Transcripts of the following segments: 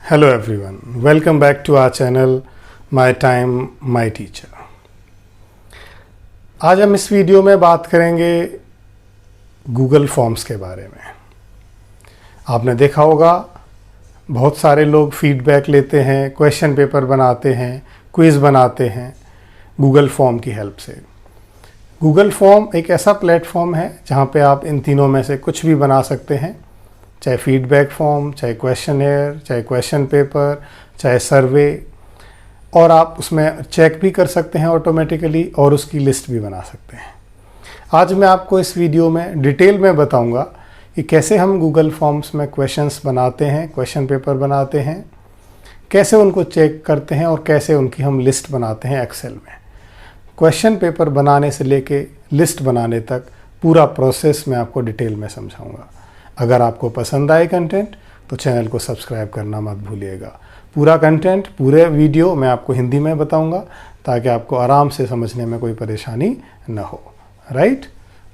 Hello everyone, welcome back to our channel My Time My Teacher। आज हम इस video में बात करेंगे गूगल फॉर्म्स के बारे में। आपने देखा होगा बहुत सारे लोग फीडबैक लेते हैं, क्वेश्चन पेपर बनाते हैं, क्विज़ बनाते हैं गूगल फॉर्म की हेल्प से। गूगल फॉर्म एक ऐसा प्लेटफॉर्म है जहाँ पे आप इन तीनों में से कुछ भी बना सकते हैं, चाहे फीडबैक फॉर्म, चाहे क्वेश्चनेयर, चाहे क्वेश्चन पेपर, चाहे सर्वे, और आप उसमें चेक भी कर सकते हैं ऑटोमेटिकली और उसकी लिस्ट भी बना सकते हैं। आज मैं आपको इस वीडियो में डिटेल में बताऊंगा कि कैसे हम गूगल फॉर्म्स में क्वेश्चंस बनाते हैं, क्वेश्चन पेपर बनाते हैं, कैसे उनको चेक करते हैं और कैसे उनकी हम लिस्ट बनाते हैं एक्सेल में। क्वेश्चन पेपर बनाने से लेके लिस्ट बनाने तक पूरा प्रोसेस मैं आपको डिटेल में समझाऊंगा। अगर आपको पसंद आए कंटेंट तो चैनल को सब्सक्राइब करना मत भूलिएगा। पूरा कंटेंट, पूरे वीडियो मैं आपको हिंदी में बताऊंगा ताकि आपको आराम से समझने में कोई परेशानी न हो। राइट,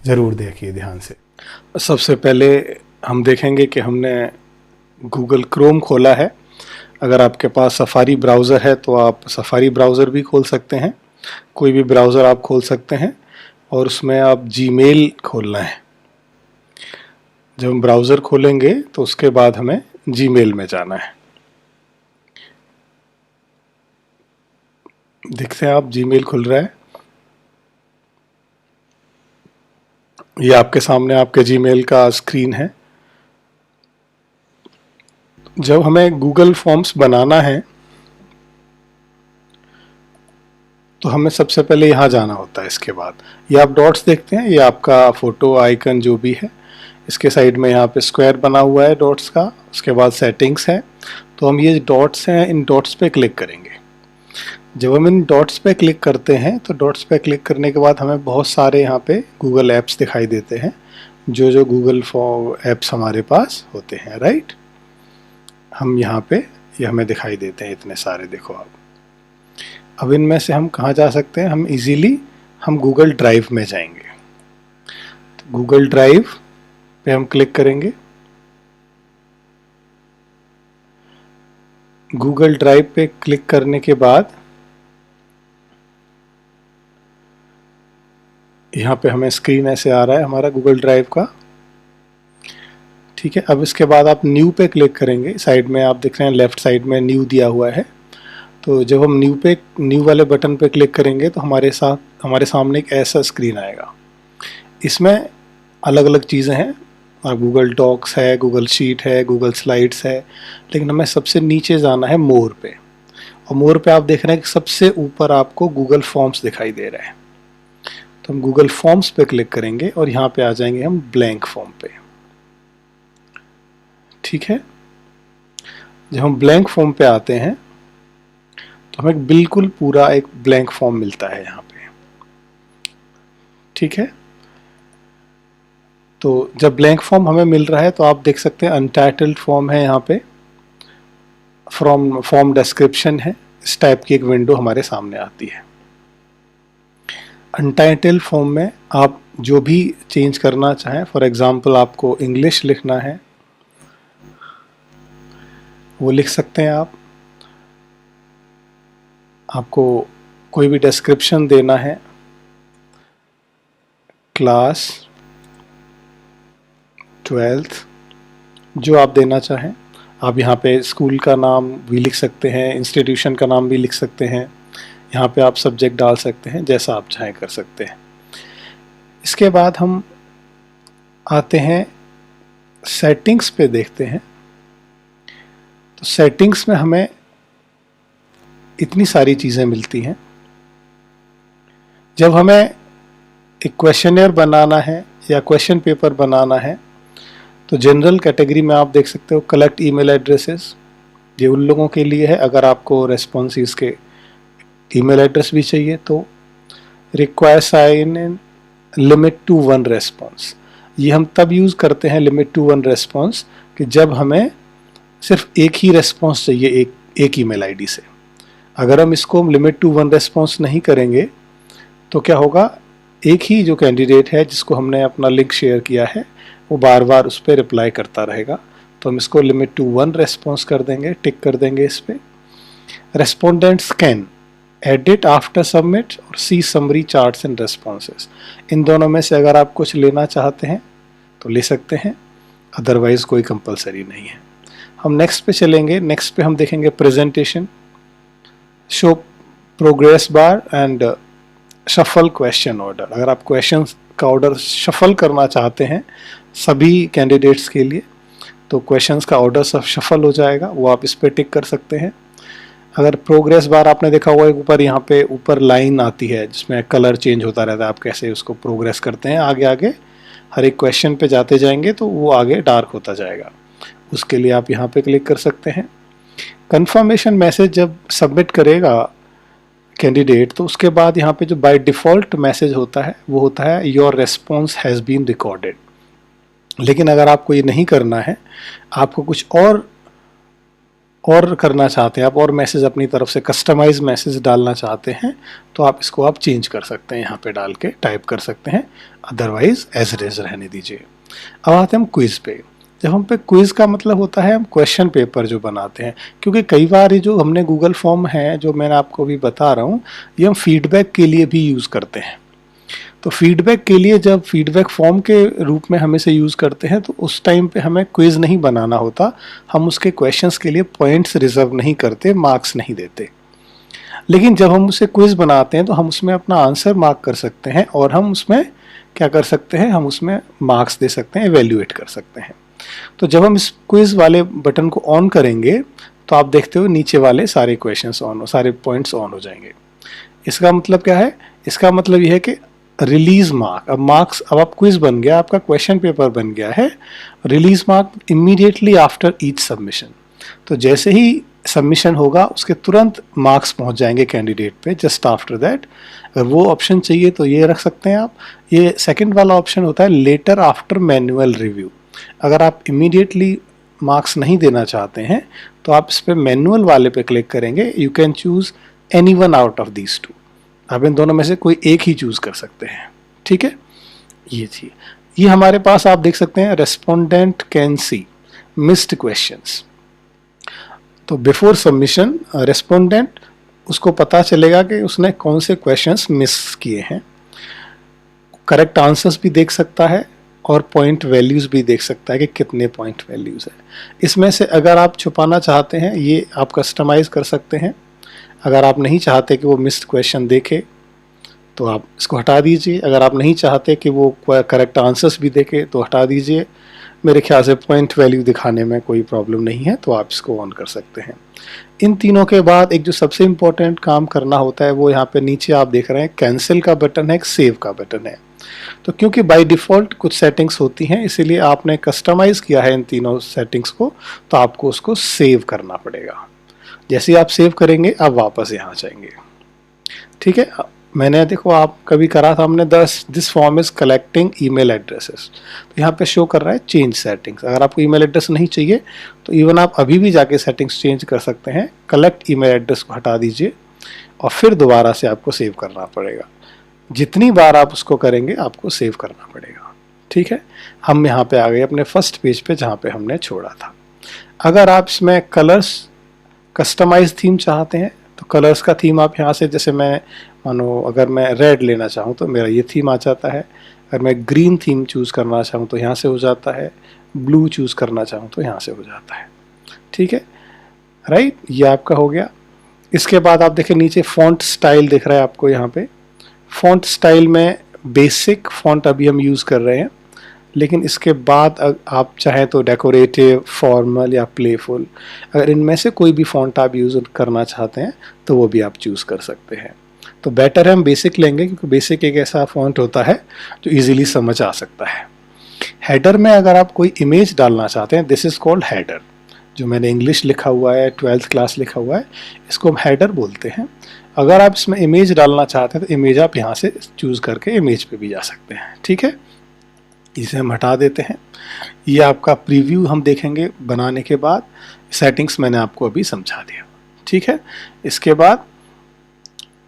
ज़रूर देखिए ध्यान से। सबसे पहले हम देखेंगे कि हमने गूगल क्रोम खोला है। अगर आपके पास सफारी ब्राउज़र है तो आप सफारी ब्राउज़र भी खोल सकते हैं, कोई भी ब्राउज़र आप खोल सकते हैं और उसमें आप जीमेल खोलना है। जब हम ब्राउज़र खोलेंगे तो उसके बाद हमें जीमेल में जाना है। देखते हैं आप, जीमेल खुल रहा है। ये आपके सामने आपके जीमेल का स्क्रीन है। जब हमें गूगल फॉर्म्स बनाना है तो हमें सबसे पहले यहाँ जाना होता है। इसके बाद ये आप डॉट्स देखते हैं, ये आपका फ़ोटो आइकन जो भी है, इसके साइड में यहाँ पे स्क्वायर बना हुआ है डॉट्स का। उसके बाद सेटिंग्स है, तो हम ये डॉट्स हैं, इन डॉट्स पे क्लिक करेंगे। जब हम इन डॉट्स पे क्लिक करते हैं तो डॉट्स पे क्लिक करने के बाद हमें बहुत सारे यहाँ पे गूगल ऐप्स दिखाई देते हैं, जो गूगल फॉर्म ऐप्स हमारे पास होते हैं। राइट, हम यहाँ पे ये हमें दिखाई देते हैं इतने सारे, देखो आप। अब इनमें से हम कहाँ जा सकते हैं? हम इजीली हम गूगल ड्राइव में जाएंगे। तो गूगल ड्राइव पे हम क्लिक करेंगे। गूगल ड्राइव पे क्लिक करने के बाद यहाँ पे हमें स्क्रीन ऐसे आ रहा है हमारा गूगल ड्राइव का। ठीक है, अब इसके बाद आप न्यू पे क्लिक करेंगे। साइड में आप देख रहे हैं, लेफ्ट साइड में न्यू दिया हुआ है। तो जब हम न्यू वाले बटन पे क्लिक करेंगे तो हमारे सामने एक ऐसा स्क्रीन आएगा। इसमें अलग अलग चीज़ें हैं, गूगल डॉक्स है, गूगल शीट है, गूगल स्लाइड्स है, लेकिन हमें सबसे नीचे जाना है मोर पे। और मोर पे आप देख रहे हैं कि सबसे ऊपर आपको गूगल फॉर्म्स दिखाई दे रहे हैं। तो हम गूगल फॉर्म्स पे क्लिक करेंगे और यहाँ पे आ जाएंगे हम ब्लैंक फॉर्म पे। ठीक है, जब हम ब्लैंक फॉर्म पे आते हैं तो हमें बिल्कुल पूरा एक ब्लैंक फॉर्म मिलता है यहाँ पे। ठीक है, तो जब ब्लैंक फॉर्म हमें मिल रहा है तो आप देख सकते हैं अनटाइटल्ड फॉर्म है यहाँ पे, फॉर्म डिस्क्रिप्शन है। इस टाइप की एक विंडो हमारे सामने आती है। अनटाइटल्ड फॉर्म में आप जो भी चेंज करना चाहें, फॉर एग्जांपल आपको इंग्लिश लिखना है वो लिख सकते हैं आप। आपको कोई भी डिस्क्रिप्शन देना है, क्लास 12th जो आप देना चाहें, आप यहाँ पे स्कूल का नाम भी लिख सकते हैं, इंस्टीट्यूशन का नाम भी लिख सकते हैं। यहाँ पे आप सब्जेक्ट डाल सकते हैं, जैसा आप चाहें कर सकते हैं। इसके बाद हम आते हैं सेटिंग्स पे, देखते हैं। तो सेटिंग्स में हमें इतनी सारी चीज़ें मिलती हैं। जब हमें एक क्वेश्चनेयर बनाना है या क्वेश्चन पेपर बनाना है तो जनरल कैटेगरी में आप देख सकते हो कलेक्ट ईमेल एड्रेसेस, ये उन लोगों के लिए है। अगर आपको रेस्पॉन्सेस के ईमेल एड्रेस भी चाहिए तो require sign in limit to 1 response, ये हम तब यूज़ करते हैं लिमिट टू 1 रेस्पॉन्स कि जब हमें सिर्फ एक ही रेस्पॉन्स चाहिए एक ईमेल आईडी से। अगर हम इसको लिमिट टू 1 रेस्पॉन्स नहीं करेंगे तो क्या होगा, एक ही जो कैंडिडेट है जिसको हमने अपना लिंक शेयर किया है वो बार बार उस पर रिप्लाई करता रहेगा। तो हम इसको लिमिट टू 1 रेस्पॉन्स कर देंगे, टिक कर देंगे इस पे। Respondents can edit after submit और सी समरी चार्ट्स एंड रेस्पॉन्सेस। इन दोनों में से अगर आप कुछ लेना चाहते हैं तो ले सकते हैं, अदरवाइज कोई कंपलसरी नहीं है। हम नेक्स्ट पे चलेंगे। नेक्स्ट पे हम देखेंगे presentation, show progress bar and shuffle question order. अगर आप क्वेश्चन का ऑर्डर शफल करना चाहते हैं सभी कैंडिडेट्स के लिए तो क्वेश्चंस का ऑर्डर सब शफल हो जाएगा, वो आप इस पे टिक कर सकते हैं। अगर प्रोग्रेस बार आपने देखा हुआ है ऊपर, यहाँ पे ऊपर लाइन आती है जिसमें कलर चेंज होता रहता है, आप कैसे उसको प्रोग्रेस करते हैं आगे आगे हर एक क्वेश्चन पे जाते जाएंगे तो वो आगे डार्क होता जाएगा, उसके लिए आप यहाँ पे क्लिक कर सकते हैं। कंफर्मेशन मैसेज जब सबमिट करेगा कैंडिडेट तो उसके बाद यहाँ पे जो बाय डिफ़ॉल्ट मैसेज होता है वो होता है your response has been recorded. लेकिन अगर आपको ये नहीं करना है, आपको कुछ और करना चाहते हैं, आप और मैसेज अपनी तरफ से कस्टमाइज मैसेज डालना चाहते हैं तो आप इसको आप चेंज कर सकते हैं, यहाँ पे डाल के टाइप कर सकते हैं, अदरवाइज एज इट इज रहने दीजिए। अब आते हैं हम क्विज पे। जब हम पे क्विज का मतलब होता है हम क्वेश्चन पेपर जो बनाते हैं, क्योंकि कई बार ये जो हमने गूगल फॉर्म है जो मैंने आपको अभी बता रहा हूँ ये हम फीडबैक के लिए भी यूज़ करते हैं। तो फीडबैक के लिए जब फीडबैक फॉर्म के रूप में हम इसे यूज़ करते हैं तो उस टाइम पे हमें क्विज़ नहीं बनाना होता, हम उसके क्वेश्चंस के लिए पॉइंट्स रिजर्व नहीं करते, मार्क्स नहीं देते। लेकिन जब हम उसे क्विज़ बनाते हैं तो हम उसमें अपना आंसर मार्क कर सकते हैं और हम उसमें क्या कर सकते हैं, हम उसमें मार्क्स दे सकते हैं, एवेल्यूएट कर सकते हैं। तो जब हम इस क्विज़ वाले बटन को ऑन करेंगे तो आप देखते हो नीचे वाले सारे क्वेश्चंस ऑन, सारे पॉइंट्स ऑन हो जाएंगे। इसका मतलब क्या है? इसका मतलब यह है कि रिलीज मार्क, अब मार्क्स, अब आप क्विज बन गया, आपका क्वेश्चन पेपर बन गया है, release mark immediately after each submission. तो जैसे ही सबमिशन होगा उसके तुरंत मार्क्स पहुंच जाएंगे कैंडिडेट पे, जस्ट आफ्टर दैट। अगर वो ऑप्शन चाहिए तो ये रख सकते हैं आप। ये सेकंड वाला ऑप्शन होता है लेटर आफ्टर मैनुअल रिव्यू। अगर आप इमीडिएटली मार्क्स नहीं देना चाहते हैं तो आप इस पर मैनुअल वाले पे क्लिक करेंगे। You can choose any one out of these two, आप इन दोनों में से कोई एक ही चूज कर सकते हैं, ठीक है। ये थी, ये हमारे पास आप देख सकते हैं respondent can see missed questions. तो बिफोर सबमिशन रेस्पोंडेंट उसको पता चलेगा कि उसने कौन से क्वेश्चंस मिस किए हैं, करेक्ट आंसर्स भी देख सकता है और पॉइंट वैल्यूज भी देख सकता है कि कितने पॉइंट वैल्यूज है। इसमें से अगर आप छुपाना चाहते हैं ये आप कस्टमाइज कर सकते हैं। अगर आप नहीं चाहते कि वो मिस्ड क्वेश्चन देखे तो आप इसको हटा दीजिए। अगर आप नहीं चाहते कि वो करेक्ट आंसर्स भी देखे तो हटा दीजिए। मेरे ख्याल से पॉइंट वैल्यू दिखाने में कोई प्रॉब्लम नहीं है, तो आप इसको ऑन कर सकते हैं। इन तीनों के बाद एक जो सबसे इम्पोर्टेंट काम करना होता है वो यहाँ पे नीचे आप देख रहे हैं कैंसिल का बटन है, एक सेव का बटन है। तो क्योंकि बाय डिफ़ॉल्ट कुछ सेटिंग्स होती हैं इसीलिए आपने कस्टमाइज़ किया है इन तीनों सेटिंग्स को, तो आपको उसको सेव करना पड़ेगा। जैसे ही आप सेव करेंगे आप वापस यहाँ जाएंगे, ठीक है। मैंने देखो आप कभी करा था हमने this form is collecting email addresses, तो यहाँ पे शो कर रहा है चेंज सेटिंग्स। अगर आपको ईमेल एड्रेस नहीं चाहिए तो इवन आप अभी भी जाके सेटिंग्स चेंज कर सकते हैं। कलेक्ट ईमेल एड्रेस को हटा दीजिए और फिर दोबारा से आपको सेव करना पड़ेगा। जितनी बार आप उसको करेंगे आपको सेव करना पड़ेगा, ठीक है। हम यहाँ पे आ गए अपने फर्स्ट पेज पे जहाँ पे हमने छोड़ा था। अगर आप इसमें कलर्स कस्टमाइज थीम चाहते हैं तो कलर्स का थीम आप यहाँ से, जैसे मैं मानो अगर मैं रेड लेना चाहूँ तो मेरा ये थीम आ जाता है। अगर मैं ग्रीन थीम चूज़ करना चाहूँ तो यहाँ से हो जाता है, ब्लू चूज़ करना चाहूँ तो यहाँ से हो जाता है, ठीक है, राइट। ये आपका हो गया। इसके बाद आप देखें नीचे फॉन्ट स्टाइल दिख रहा है आपको। यहाँ पे फॉन्ट स्टाइल में बेसिक फॉन्ट अभी हम यूज़ कर रहे हैं, लेकिन इसके बाद आप चाहें तो डेकोरेटिव, फॉर्मल या प्लेफुल, अगर इनमें से कोई भी फॉन्ट आप यूज़ करना चाहते हैं तो वो भी आप चूज़ कर सकते हैं। तो बेटर है हम बेसिक लेंगे क्योंकि बेसिक एक ऐसा फॉन्ट होता है जो इजीली समझ आ सकता है। हेडर में अगर आप कोई इमेज डालना चाहते हैं, दिस इज़ कॉल्ड हेडर। जो मैंने इंग्लिश लिखा हुआ है, 12th क्लास लिखा हुआ है, इसको हम हेडर बोलते हैं। अगर आप इसमें इमेज डालना चाहते हैं तो इमेज आप यहाँ से चूज़ करके इमेज पे भी जा सकते हैं, ठीक है। इसे हम हटा देते हैं। ये आपका प्रीव्यू हम देखेंगे बनाने के बाद। सेटिंग्स मैंने आपको अभी समझा दिया, ठीक है। इसके बाद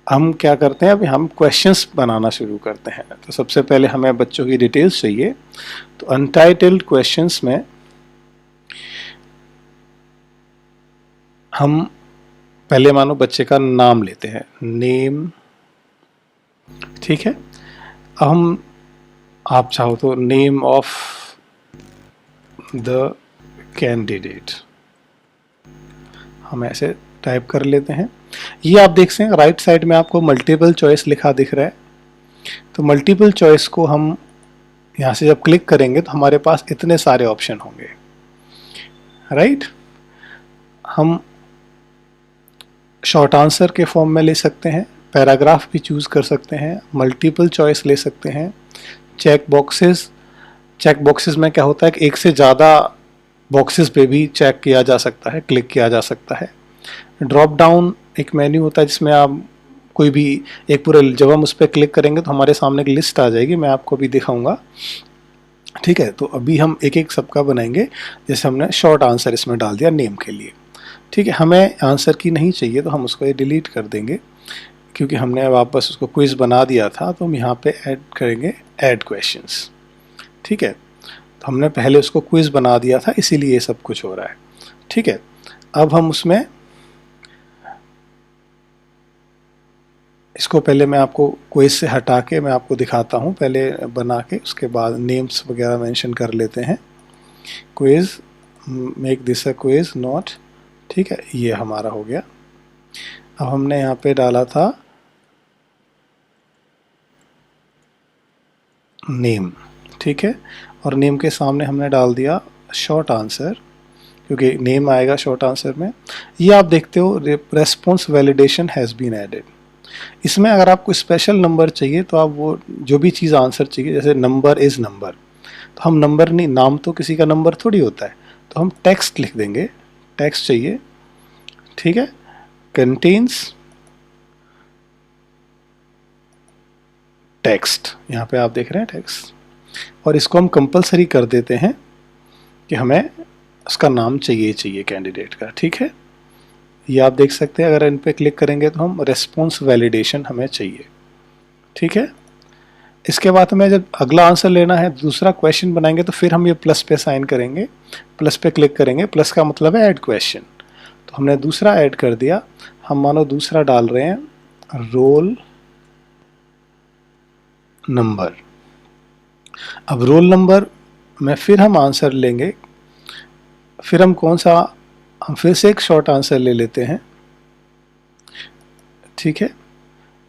हम क्या करते हैं, अभी हम क्वेश्चंस बनाना शुरू करते हैं। तो सबसे पहले हमें बच्चों की डिटेल्स चाहिए। तो अनटाइटल्ड क्वेश्चंस में हम पहले मानो बच्चे का नाम लेते हैं, नेम, ठीक है। अब हम, आप चाहो तो नेम ऑफ द कैंडिडेट हम ऐसे टाइप कर लेते हैं। ये आप देख सकते हैं राइट साइड में आपको मल्टीपल चॉइस लिखा दिख रहा है। तो मल्टीपल चॉइस को हम यहाँ से जब क्लिक करेंगे तो हमारे पास इतने सारे ऑप्शन होंगे, राइट। हम शॉर्ट आंसर के फॉर्म में ले सकते हैं, पैराग्राफ भी चूज़ कर सकते हैं, मल्टीपल चॉइस ले सकते हैं, चेक बॉक्सेस में क्या होता है कि एक से ज़्यादा बॉक्सेस पे भी चेक किया जा सकता है, क्लिक किया जा सकता है। ड्रॉप डाउन एक मेन्यू होता है जिसमें आप कोई भी एक पूरा, जब हम उस पर क्लिक करेंगे तो हमारे सामने एक लिस्ट आ जाएगी, मैं आपको अभी दिखाऊंगा, ठीक है। तो अभी हम एक एक सबका बनाएंगे। जैसे हमने शॉर्ट आंसर इसमें डाल दिया नेम के लिए, ठीक है। हमें आंसर की नहीं चाहिए तो हम उसको ये डिलीट कर देंगे, क्योंकि हमने वापस उसको क्विज बना दिया था। तो हम यहाँ पे ऐड करेंगे ऐड क्वेश्चंस, ठीक है। तो हमने पहले उसको क्विज बना दिया था, इसीलिए ये सब कुछ हो रहा है, ठीक है। अब हम उसमें इसको पहले मैं आपको क्विज से हटा के मैं आपको दिखाता हूँ, पहले बना के उसके बाद नेम्स वगैरह मेंशन कर लेते हैं। Quiz, make this a quiz note, ठीक है, ये हमारा हो गया। अब हमने यहाँ पे डाला था नेम, ठीक है, और नेम के सामने हमने डाल दिया शॉर्ट आंसर, क्योंकि नेम आएगा शॉर्ट आंसर में। ये आप देखते हो response validation has been added. इसमें अगर आपको स्पेशल नंबर चाहिए तो आप वो जो भी चीज़ आंसर चाहिए, जैसे नंबर इज़ नंबर, तो हम नंबर नहीं, नाम तो किसी का नंबर थोड़ी होता है, तो हम टेक्स्ट लिख देंगे, टेक्स्ट चाहिए, ठीक है, कंटेन्स टेक्स्ट, यहाँ पे आप देख रहे हैं टेक्स्ट, और इसको हम कंपलसरी कर देते हैं कि हमें उसका नाम चाहिए कैंडिडेट का, ठीक है। ये आप देख सकते हैं, अगर इन पे क्लिक करेंगे तो हम रेस्पॉन्स वैलिडेशन हमें चाहिए, ठीक है। इसके बाद हमें जब अगला आंसर लेना है, दूसरा क्वेश्चन बनाएंगे, तो फिर हम ये प्लस पे साइन करेंगे, प्लस पे क्लिक करेंगे, प्लस का मतलब है ऐड क्वेश्चन। तो हमने दूसरा ऐड कर दिया। हम मानो दूसरा डाल रहे हैं रोल नंबर। अब रोल नंबर में फिर हम आंसर लेंगे, फिर हम हम फिर से एक शॉर्ट आंसर ले लेते हैं, ठीक है।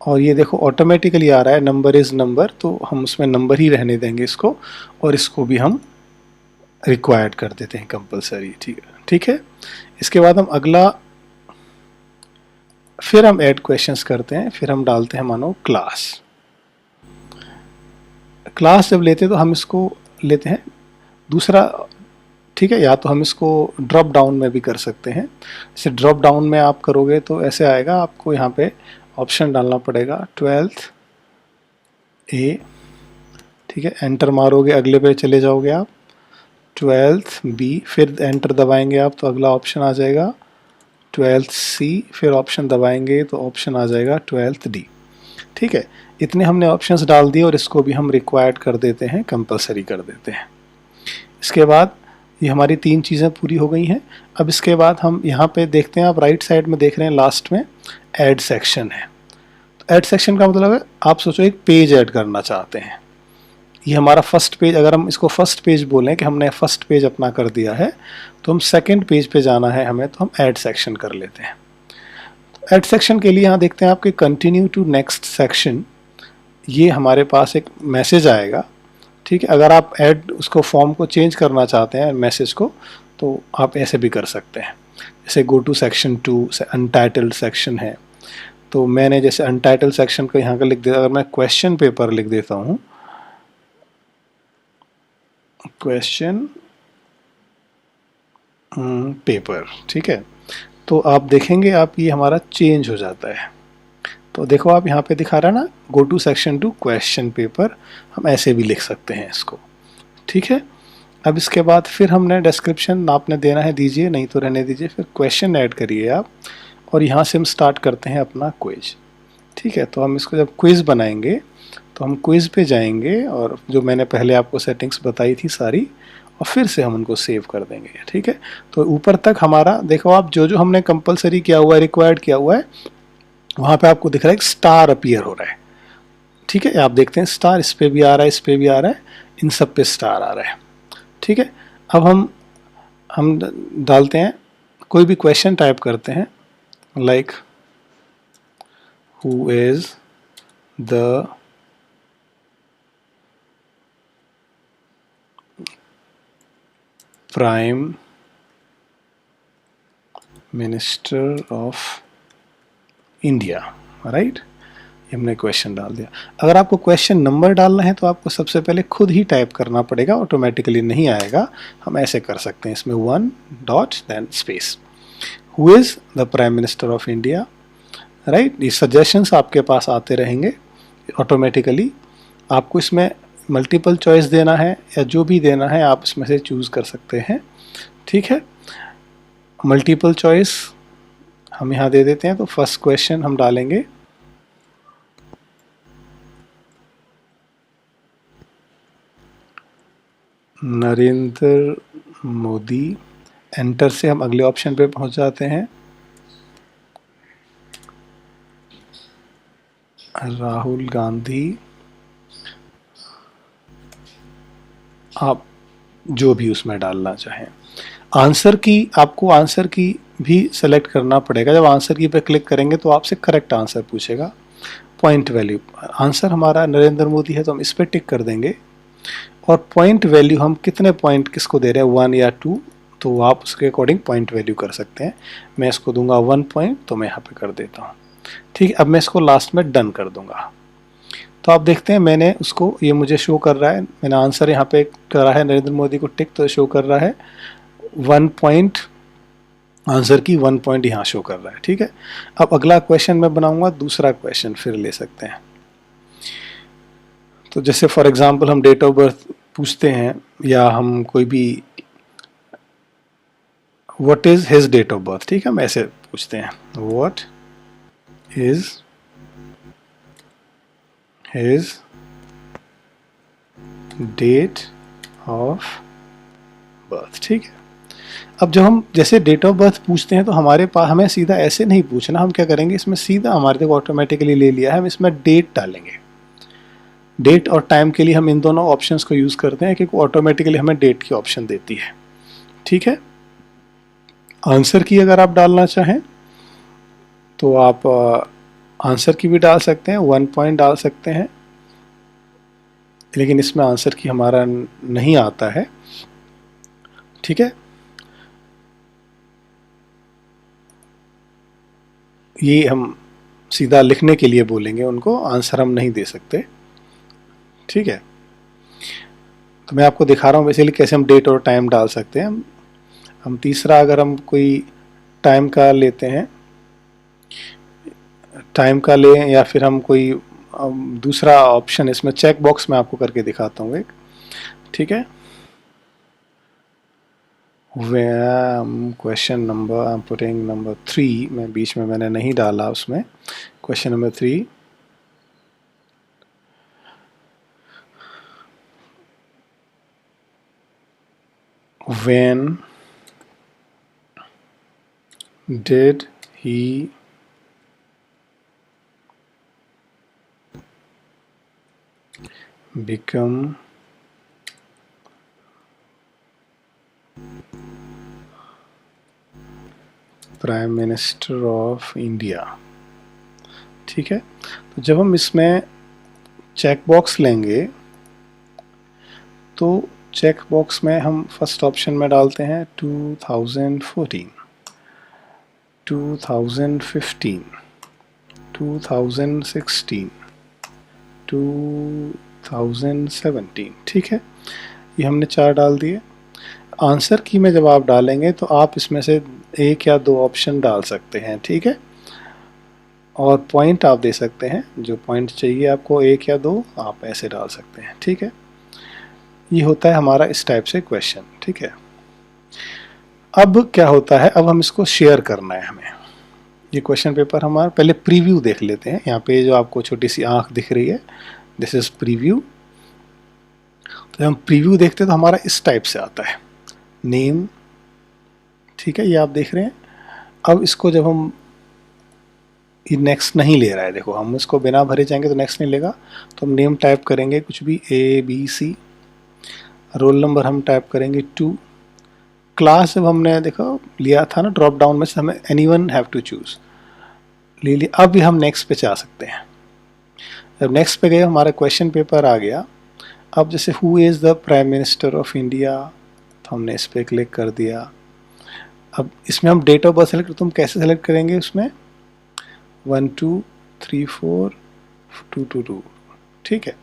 और ये देखो ऑटोमेटिकली आ रहा है नंबर इज़ नंबर, तो हम उसमें नंबर ही रहने देंगे इसको, और इसको भी हम रिक्वायर्ड कर देते हैं कंपलसरी, ठीक है। इसके बाद हम अगला, फिर हम ऐड क्वेश्चंस करते हैं, फिर हम डालते हैं मानो क्लास जब लेते हैं तो हम इसको लेते हैं दूसरा, ठीक है। या तो हम इसको ड्रॉप डाउन में भी कर सकते हैं। जैसे ड्रॉप डाउन में आप करोगे तो ऐसे आएगा, आपको यहाँ पे ऑप्शन डालना पड़ेगा 12th A, ठीक है, एंटर मारोगे, अगले पे चले जाओगे आप 12th B, फिर एंटर दबाएंगे आप तो अगला ऑप्शन आ जाएगा 12th C, फिर ऑप्शन दबाएंगे तो ऑप्शन आ जाएगा 12th D, ठीक है। इतने हमने ऑप्शंस डाल दिए और इसको भी हम रिक्वायर्ड कर देते हैं, कंपलसरी कर देते हैं। इसके बाद ये हमारी 3 चीज़ें पूरी हो गई हैं। अब इसके बाद हम यहाँ पे देखते हैं, आप राइट साइड में देख रहे हैं लास्ट में ऐड सेक्शन है। तो ऐड सेक्शन का मतलब है, आप सोचो एक पेज ऐड करना चाहते हैं, ये हमारा फर्स्ट पेज, अगर हम इसको फर्स्ट पेज बोलें कि हमने फर्स्ट पेज अपना कर दिया है, तो हम सेकंड पेज पे जाना है हमें, तो हम ऐड सेक्शन कर लेते हैं। तो ऐड सेक्शन के लिए यहाँ देखते हैं आपके कंटिन्यू टू नेक्स्ट सेक्शन, ये हमारे पास एक मैसेज आएगा, ठीक है। अगर आप ऐड उसको फॉर्म को चेंज करना चाहते हैं मैसेज को, तो आप ऐसे भी कर सकते हैं। जैसे गो टू सेक्शन 2 से अनटाइटल्ड सेक्शन है, तो मैंने जैसे अनटाइटल्ड सेक्शन को यहाँ का लिख दिया। अगर मैं क्वेश्चन पेपर लिख देता हूँ, क्वेश्चन पेपर, ठीक है, तो आप देखेंगे आप ये हमारा चेंज हो जाता है। तो देखो आप यहाँ पे दिखा रहा है ना, go to section 2 question paper, हम ऐसे भी लिख सकते हैं इसको, ठीक है। अब इसके बाद फिर हमने डिस्क्रिप्शन आपने देना है दीजिए, नहीं तो रहने दीजिए, फिर क्वेश्चन ऐड करिए आप, और यहाँ से हम स्टार्ट करते हैं अपना क्विज, ठीक है। तो हम इसको जब क्विज बनाएंगे तो हम क्विज पे जाएंगे, और जो मैंने पहले आपको सेटिंग्स बताई थी सारी, और फिर से हम उनको सेव कर देंगे, ठीक है। तो ऊपर तक हमारा देखो आप, जो जो हमने कंपलसरी किया हुआ है, रिक्वायर्ड किया हुआ है, वहाँ पे आपको दिख रहा है एक स्टार अपीयर हो रहा है, ठीक है। आप देखते हैं स्टार इस पे भी आ रहा है, इस पे भी आ रहा है, इन सब पे स्टार आ रहा है, ठीक है। अब हम डालते हैं, कोई भी क्वेश्चन टाइप करते हैं, like who is the prime minister of India, right. हमने क्वेश्चन डाल दिया। अगर आपको क्वेश्चन नंबर डालना है तो आपको सबसे पहले खुद ही टाइप करना पड़ेगा, ऑटोमेटिकली नहीं आएगा। हम ऐसे कर सकते हैं, इसमें 1 dot then space, who is the prime minister of India, right. ये सजेशंस आपके पास आते रहेंगे ऑटोमेटिकली। आपको इसमें मल्टीपल चॉइस देना है या जो भी देना है आप इसमें से चूज कर सकते हैं, ठीक है। मल्टीपल चॉइस हम यहाँ दे देते हैं। तो फर्स्ट क्वेश्चन हम डालेंगे नरेंद्र मोदी, एंटर से हम अगले ऑप्शन पे पहुंच जाते हैं, राहुल गांधी, आप जो भी उसमें डालना चाहें। आंसर की, आपको आंसर की भी सेलेक्ट करना पड़ेगा। जब आंसर की पे क्लिक करेंगे तो आपसे करेक्ट आंसर पूछेगा। पॉइंट वैल्यू, आंसर हमारा नरेंद्र मोदी है तो हम इस पर टिक कर देंगे, और पॉइंट वैल्यू हम कितने पॉइंट किसको दे रहे हैं, 1 या 2, तो आप उसके अकॉर्डिंग पॉइंट वैल्यू कर सकते हैं। मैं इसको दूंगा 1 पॉइंट, तो मैं यहाँ पे कर देता हूँ, ठीक है। अब मैं इसको लास्ट में डन कर दूंगा। तो आप देखते हैं मैंने उसको, ये मुझे शो कर रहा है, मैंने आंसर यहाँ पे करा है नरेंद्र मोदी को टिक, तो शो कर रहा है 1 पॉइंट, आंसर की 1 पॉइंट यहाँ शो कर रहा है, ठीक है। अब अगला क्वेश्चन मैं बनाऊंगा, दूसरा क्वेश्चन फिर ले सकते हैं। तो जैसे फॉर एग्जांपल हम डेट ऑफ बर्थ पूछते हैं, या हम कोई भी what is his date of birth, ठीक है, हम ऐसे पूछते हैं, what is his date of birth, ठीक है। अब जब हम जैसे डेट ऑफ बर्थ पूछते हैं तो हमारे पास, हमें सीधा ऐसे नहीं पूछना, हम क्या करेंगे, इसमें सीधा हमारे देखो ऑटोमेटिकली ले लिया है, हम इसमें डेट डालेंगे। डेट और टाइम के लिए हम इन दोनों ऑप्शंस को यूज करते हैं क्योंकि ऑटोमेटिकली हमें डेट की ऑप्शन देती है, ठीक है। आंसर की अगर आप डालना चाहें तो आप आंसर की भी डाल सकते हैं, 1 पॉइंट डाल सकते हैं, लेकिन इसमें आंसर की हमारा नहीं आता है, ठीक है। ये हम सीधा लिखने के लिए बोलेंगे उनको, आंसर हम नहीं दे सकते, ठीक है। तो मैं आपको दिखा रहा हूँ बेसिकली कैसे हम डेट और टाइम डाल सकते हैं। हम तीसरा, अगर हम कोई टाइम का लेते हैं, टाइम का लें, या फिर हम कोई दूसरा ऑप्शन, इसमें चेक बॉक्स में आपको करके दिखाता हूँ एक, ठीक है। Question number I am putting number 3, मैं बीच में मैंने नहीं डाला उसमें, question number 3, when did he become prime minister of India, ठीक है। तो जब हम इसमें चेक बॉक्स लेंगे तो चेक बॉक्स में हम फर्स्ट ऑप्शन में डालते हैं 2014, 2015, 2016, 2017, ठीक है। ये हमने 4 डाल दिए। आंसर की में जब आप डालेंगे तो आप इसमें से 1 या 2 ऑप्शन डाल सकते हैं, ठीक है। और पॉइंट आप दे सकते हैं, जो पॉइंट चाहिए आपको 1 या 2 आप ऐसे डाल सकते हैं, ठीक है। ये होता है हमारा इस टाइप से क्वेश्चन, ठीक है। अब क्या होता है, अब हम इसको शेयर करना है हमें। ये क्वेश्चन पेपर हमारा, पहले प्रीव्यू देख लेते हैं। यहाँ पे जो आपको छोटी सी आंख दिख रही है, दिस इज प्रीव्यू। तो जब हम प्रीव्यू देखते हैं तो हमारा इस टाइप से आता है, नेम, ठीक है, ये आप देख रहे हैं। अब इसको जब हम, ये नेक्स्ट नहीं ले रहा है, देखो हम इसको बिना भरे जाएंगे तो नेक्स्ट नहीं लेगा, तो हम नेम टाइप करेंगे कुछ भी ABC, रोल नंबर हम टाइप करेंगे 2, क्लास जब हमने देखो लिया था ना ड्रॉप डाउन में से, हमें anyone have to choose ले लिया। अब भी हम नेक्स्ट पे जा सकते हैं। जब नेक्स्ट पे गए हमारा क्वेश्चन पेपर आ गया। अब जैसे who is the prime minister of India, तो हमने इस पर क्लिक कर दिया। अब इसमें हम डेट ऑफ बर्थ सेलेक्ट, तो हम कैसे सेलेक्ट करेंगे, उसमें 1 2 3 4 2 2 2, ठीक है।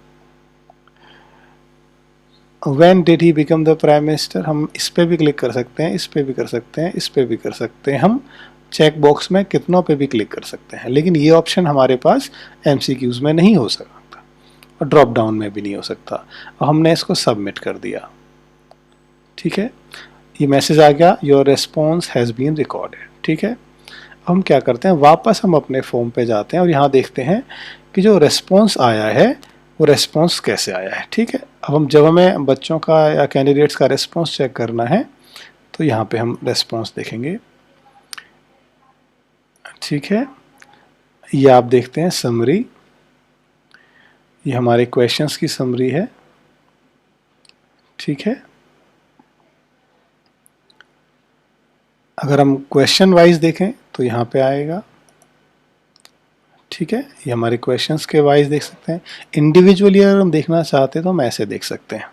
When did he become the prime minister, हम इस पर भी क्लिक कर सकते हैं, इस पर भी कर सकते हैं, इस पर भी कर सकते हैं, हम चेक बॉक्स में कितनों पे भी क्लिक कर सकते हैं। लेकिन ये ऑप्शन हमारे पास MCQs में नहीं हो सकता और ड्रॉप डाउन में भी नहीं हो सकता। और हमने इसको सबमिट कर दिया, ठीक है। ये मैसेज आ गया, your response has been recorded, ठीक है। अब हम क्या करते हैं, वापस हम अपने फॉर्म पे जाते हैं और यहाँ देखते हैं कि जो रेस्पॉन्स आया है वो रेस्पॉन्स कैसे आया है, ठीक है। अब हम जब हमें बच्चों का या कैंडिडेट्स का रेस्पॉन्स चेक करना है तो यहाँ पे हम रेस्पॉन्स देखेंगे, ठीक है। ये आप देखते हैं समरी, ये हमारे क्वेश्चंस की समरी है, ठीक है। अगर हम क्वेश्चन वाइज देखें तो यहाँ पे आएगा, ठीक है। ये हमारे क्वेश्चंस के वाइज देख सकते हैं। इंडिविजुअली अगर हम देखना चाहते हैं तो हम ऐसे देख सकते हैं,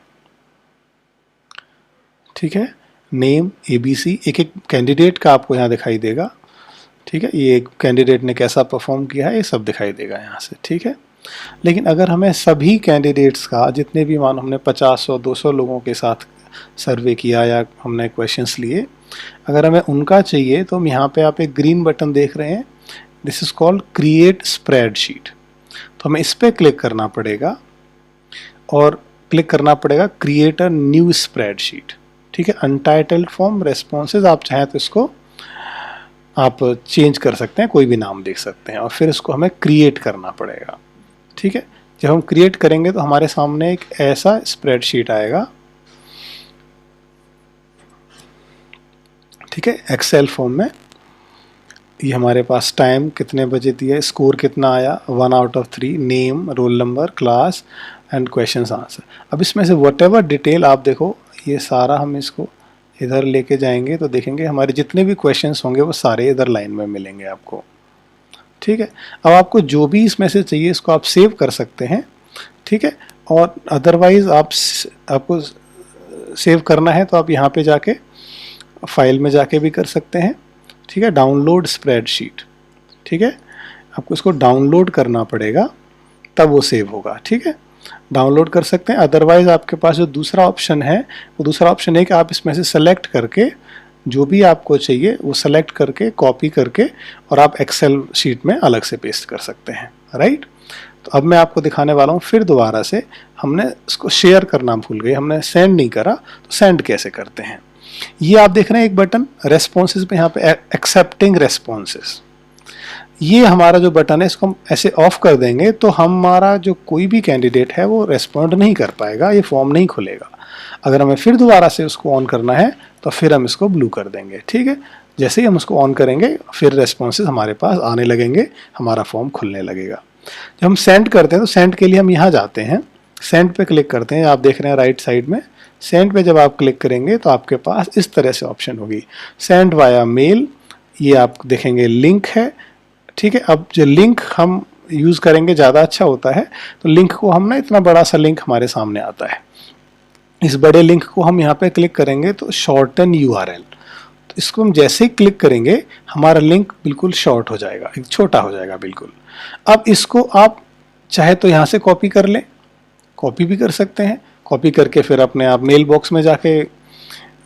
ठीक है। नेम ABC, एक एक कैंडिडेट का आपको यहाँ दिखाई देगा, ठीक है। ये एक कैंडिडेट ने कैसा परफॉर्म किया है ये सब दिखाई देगा यहाँ से, ठीक है। लेकिन अगर हमें सभी कैंडिडेट्स का, जितने भी मानो हमने 50 और 200 लोगों के साथ सर्वे किया या हमने क्वेश्चंस लिए, अगर हमें उनका चाहिए तो हम यहाँ पे आप एक ग्रीन बटन देख रहे हैं, this is called create spreadsheet. तो हमें इस पर क्लिक करना पड़ेगा और क्लिक करना पड़ेगा क्रिएट अ न्यू स्प्रेडशीट, ठीक है। अनटाइटल्ड फॉर्म रेस्पॉन्सेज, आप चाहें तो इसको आप चेंज कर सकते हैं, कोई भी नाम देख सकते हैं, और फिर इसको हमें क्रिएट करना पड़ेगा, ठीक है। जब हम क्रिएट करेंगे तो हमारे सामने एक ऐसा स्प्रेडशीट आएगा, ठीक है, एक्सेल फॉर्म में। ये हमारे पास टाइम कितने बजे दिया, स्कोर कितना आया 1 out of 3, name, roll number, class and question answer. अब इसमें से वॉटेवर डिटेल आप देखो, ये सारा हम इसको इधर लेके जाएंगे तो देखेंगे हमारे जितने भी क्वेश्चंस होंगे वो सारे इधर लाइन में मिलेंगे आपको, ठीक है। अब आपको जो भी इसमें से चाहिए इसको आप सेव कर सकते हैं, ठीक है। और अदरवाइज आपको सेव करना है तो आप यहाँ पे जाके फाइल में जाके भी कर सकते हैं, ठीक है। डाउनलोड स्प्रेडशीट, ठीक है, आपको इसको डाउनलोड करना पड़ेगा तब वो सेव होगा, ठीक है। डाउनलोड कर सकते हैं। अदरवाइज आपके पास जो दूसरा ऑप्शन है वो दूसरा ऑप्शन है कि आप इसमें से सेलेक्ट करके जो भी आपको चाहिए वो सेलेक्ट करके कॉपी करके और आप एक्सेल शीट में अलग से पेस्ट कर सकते हैं, राइट। तो अब मैं आपको दिखाने वाला हूँ फिर दोबारा से, हमने इसको शेयर करना भूल गए, हमने सेंड नहीं करा, तो सेंड कैसे करते हैं। ये आप देख रहे हैं एक बटन रेस्पॉन्सेज पे, यहाँ पे एक्सेप्टिंग रेस्पॉन्सेज, ये हमारा जो बटन है इसको हम ऐसे ऑफ कर देंगे तो हमारा जो कोई भी कैंडिडेट है वो रेस्पॉन्ड नहीं कर पाएगा, ये फॉर्म नहीं खुलेगा। अगर हमें फिर दोबारा से उसको ऑन करना है तो फिर हम इसको ब्लू कर देंगे, ठीक है। जैसे ही हम उसको ऑन करेंगे फिर रेस्पॉन्सेज हमारे पास आने लगेंगे, हमारा फॉर्म खुलने लगेगा। जब हम सेंड करते हैं तो सेंड के लिए हम यहाँ जाते हैं, सेंड पे क्लिक करते हैं, आप देख रहे हैं राइट साइड में। सेंड पे जब आप क्लिक करेंगे तो आपके पास इस तरह से ऑप्शन होगी, सेंड वाया मेल, ये आप देखेंगे लिंक है, ठीक है। अब जो लिंक हम यूज़ करेंगे ज़्यादा अच्छा होता है, तो लिंक को हम ना, इतना बड़ा सा लिंक हमारे सामने आता है, इस बड़े लिंक को हम यहाँ पे क्लिक करेंगे तो शॉर्टन URL, तो इसको हम जैसे ही क्लिक करेंगे हमारा लिंक बिल्कुल शॉर्ट हो जाएगा, एक छोटा हो जाएगा बिल्कुल। अब इसको आप चाहे तो यहाँ से कॉपी कर लें, कॉपी भी कर सकते हैं, कॉपी करके फिर अपने आप मेल बॉक्स में जाके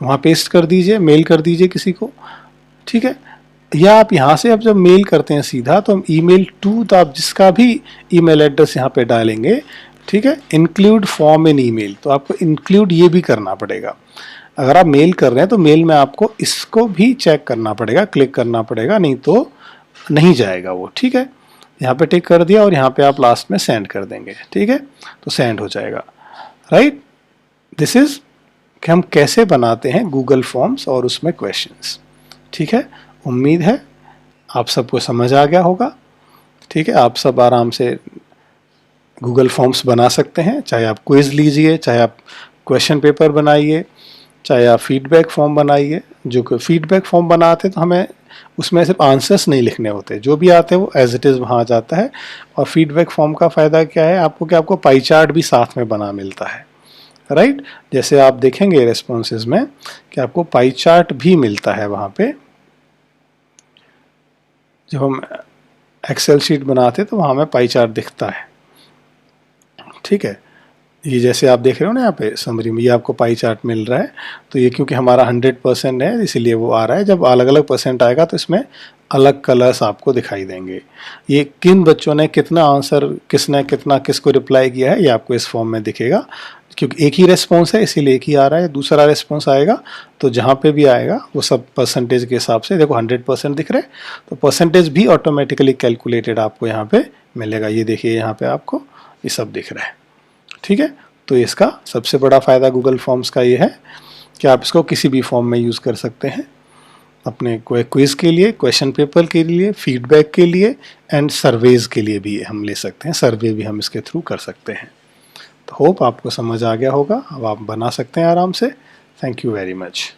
वहाँ पेस्ट कर दीजिए, मेल कर दीजिए किसी को, ठीक है। या आप यहाँ से अब जब मेल करते हैं सीधा तो हम email to, तो आप जिसका भी ईमेल एड्रेस यहाँ पे डालेंगे, ठीक है, इंक्लूड फॉर्म इन ईमेल, तो आपको इंक्लूड ये भी करना पड़ेगा। अगर आप मेल कर रहे हैं तो मेल में आपको इसको भी चेक करना पड़ेगा, क्लिक करना पड़ेगा, नहीं तो नहीं जाएगा वो, ठीक है। यहाँ पे टिक कर दिया और यहाँ पे आप लास्ट में सेंड कर देंगे, ठीक है, तो सेंड हो जाएगा, राइट। दिस इज़ कि हम कैसे बनाते हैं गूगल फॉर्म्स और उसमें क्वेश्चंस। ठीक है, उम्मीद है आप सबको समझ आ गया होगा। ठीक है, आप सब आराम से गूगल फॉर्म्स बना सकते हैं, चाहे आप क्विज़ लीजिए, चाहे आप क्वेश्चन पेपर बनाइए, चाहे आप फीडबैक फॉर्म बनाइए। जो कि फीडबैक फॉर्म बनाते हैं तो हमें उसमें सिर्फ आंसर्स नहीं लिखने होते, जो भी आते हैं वो एज इट इज़ वहाँ आ जाता है। और फीडबैक फॉर्म का फ़ायदा क्या है आपको, कि आपको पाई चार्ट भी साथ में बना मिलता है, राइट। जैसे आप देखेंगे रेस्पॉन्सेज में कि आपको पाई चार्ट भी मिलता है वहाँ पे। जब हम एक्सेल शीट बनाते हैं तो वहाँ हमें पाई चार्ट दिखता है। ठीक है, ये जैसे आप देख रहे हो ना यहाँ पे समरी में, ये आपको पाई चार्ट मिल रहा है। तो ये क्योंकि हमारा 100% है इसीलिए वो आ रहा है। जब अलग अलग परसेंट आएगा तो इसमें अलग कलर्स आपको दिखाई देंगे। ये किन बच्चों ने कितना आंसर, किसने कितना किसको रिप्लाई किया है, ये आपको इस फॉर्म में दिखेगा। क्योंकि एक ही रेस्पॉन्स है इसीलिए एक ही आ रहा है। दूसरा रेस्पॉन्स आएगा तो जहाँ पे भी आएगा वो सब परसेंटेज के हिसाब से, देखो 100% दिख रहे हैं तो परसेंटेज भी ऑटोमेटिकली कैलकुलेटेड आपको यहाँ पे मिलेगा। ये देखिए यहाँ पे आपको ये सब दिख रहा है। ठीक है, तो इसका सबसे बड़ा फ़ायदा गूगल फॉर्म्स का ये है कि आप इसको किसी भी फॉर्म में यूज़ कर सकते हैं, अपने कोई क्विज़ के लिए, क्वेश्चन पेपर के लिए, फीडबैक के लिए एंड सर्वेज के लिए भी हम ले सकते हैं। सर्वे भी हम इसके थ्रू कर सकते हैं। तो होप आपको समझ आ गया होगा, अब आप बना सकते हैं आराम से। Thank you very much.